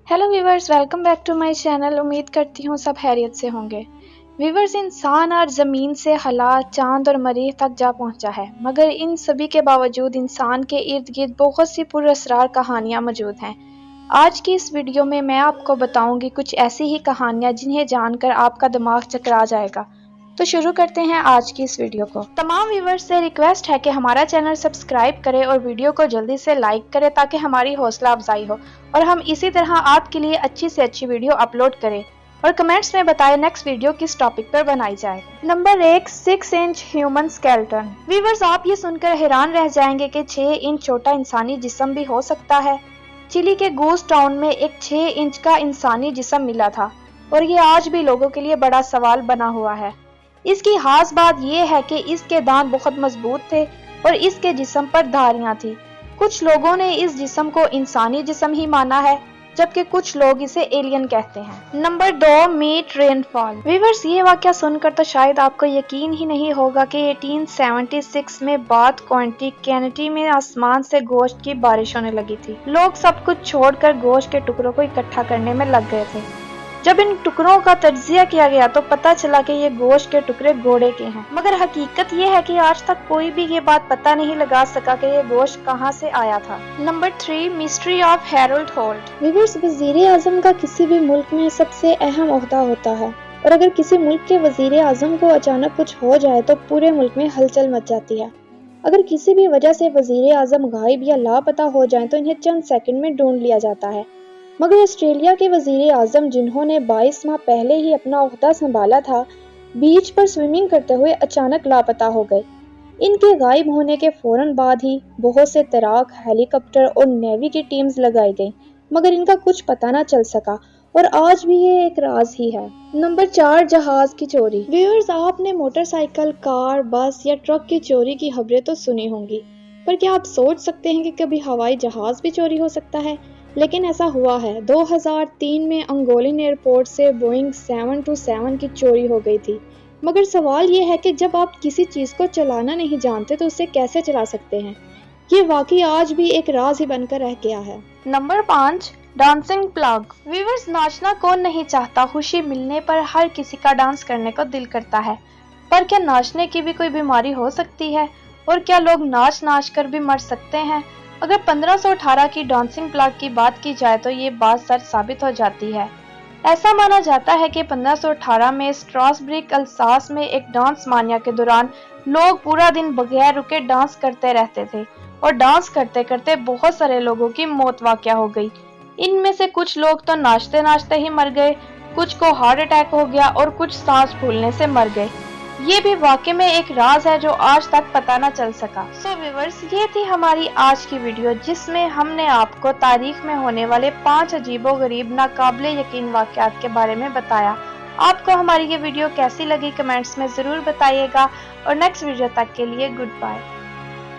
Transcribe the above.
Hello viewers, welcome back to my channel. उम्मीद करती हूँ सब खैरियत से होंगे। व्यूवर्स, इंसान और ज़मीन से हला चांद और मरीख तक जा पहुँचा है, मगर इन सभी के बावजूद इंसान के इर्द गिर्द बहुत सी पुरअसरार कहानियाँ मौजूद हैं। आज की इस वीडियो में मैं आपको बताऊंगी कुछ ऐसी ही कहानियाँ जिन्हें जानकर आपका दिमाग चकरा जाएगा। तो शुरू करते हैं आज की इस वीडियो को। तमाम व्यूवर्स से रिक्वेस्ट है कि हमारा चैनल सब्सक्राइब करें और वीडियो को जल्दी से लाइक करें ताकि हमारी हौसला अफजाई हो और हम इसी तरह आपके लिए अच्छी से अच्छी वीडियो अपलोड करें। और कमेंट्स में बताएं नेक्स्ट वीडियो किस टॉपिक पर बनाई जाए। Number 1, 6 inch human skeleton. Viewers, आप ये सुनकर हैरान रह जाएंगे कि 6 इंच छोटा इंसानी जिस्म भी हो सकता है। चिली के गूस टाउन में एक 6 इंच का इंसानी जिस्म मिला था और ये आज भी लोगों के लिए बड़ा सवाल बना हुआ है। इसकी खास बात यह है कि इसके दांत बहुत मजबूत थे और इसके जिस्म पर धारियां थी। कुछ लोगों ने इस जिस्म को इंसानी जिस्म ही माना है, जबकि कुछ लोग इसे एलियन कहते हैं। Number 2, meet rainfall. व्यूअर्स, ये वाकया सुनकर तो शायद आपको यकीन ही नहीं होगा कि 1876 में बाथ काउंटी कैनेडी में आसमान से गोश्त की बारिश होने लगी थी। लोग सब कुछ छोड़कर गोश्त के टुकड़ों को इकट्ठा करने में लग गए थे। जब इन टुकड़ों का तज्जिया किया गया तो पता चला कि ये गोश्त के टुकड़े घोड़े के हैं, मगर हकीकत ये है कि आज तक कोई भी ये बात पता नहीं लगा सका कि ये गोश्त कहां से आया था। Number 3, mystery of Harold Holt. Viewers, वजीर आजम का किसी भी मुल्क में सबसे अहम ओहदा होता है और अगर किसी मुल्क के वजीर आजम को अचानक कुछ हो जाए तो पूरे मुल्क में हलचल मच जाती है। अगर किसी भी वजह से वजीर आजम गायब या लापता हो जाए तो इन्हें चंद सेकंड में ढूंढ लिया जाता है, मगर ऑस्ट्रेलिया के वजीर आजम जिन्होंने 22 माह पहले ही अपना ओहदा संभाला था, बीच पर स्विमिंग करते हुए अचानक लापता हो गए। इनके गायब होने के फौरन बाद ही बहुत से तैराक, हेलीकॉप्टर और नेवी की टीम्स लगाई गई, मगर इनका कुछ पता न चल सका और आज भी ये एक राज ही है। नंबर 4, जहाज की चोरी। व्यूअर्स, आपने मोटरसाइकिल, कार, बस या ट्रक की चोरी की खबरें तो सुनी होंगी, पर क्या आप सोच सकते हैं कि कभी हवाई जहाज भी चोरी हो सकता है? लेकिन ऐसा हुआ है। 2003 में अंगोलिन एयरपोर्ट से बोइंग 727 की चोरी हो गई थी। मगर सवाल ये है कि जब आप किसी चीज को चलाना नहीं जानते तो उसे कैसे चला सकते हैं? ये वाकई आज भी एक राज ही बनकर रह गया है। Number 5, dancing plug. व्यूअर्स, नाचना कौन नहीं चाहता? खुशी मिलने पर हर किसी का डांस करने को दिल करता है, पर क्या नाचने की भी कोई बीमारी हो सकती है? और क्या लोग नाच नाच कर भी मर सकते हैं? अगर 1518 की डांसिंग प्लग की बात की जाए तो ये बात सच साबित हो जाती है। ऐसा माना जाता है कि 1518 में स्ट्रासबरी, अल्सास में एक डांस मानिया के दौरान लोग पूरा दिन बगैर रुके डांस करते रहते थे और डांस करते करते बहुत सारे लोगों की मौत वाक़या हो गई। इनमें से कुछ लोग तो नाचते नाचते ही मर गए, कुछ को हार्ट अटैक हो गया और कुछ सांस फूलने से मर गए। ये भी वाकई में एक राज है जो आज तक पता न चल सका। सो व्यूअर्स, ये थी हमारी आज की वीडियो जिसमें हमने आपको तारीख में होने वाले 5 अजीबोगरीब नाकाबिले यकीन वाक़यात के बारे में बताया। आपको हमारी ये वीडियो कैसी लगी कमेंट्स में ज़रूर बताइएगा और नेक्स्ट वीडियो तक के लिए गुड बाय।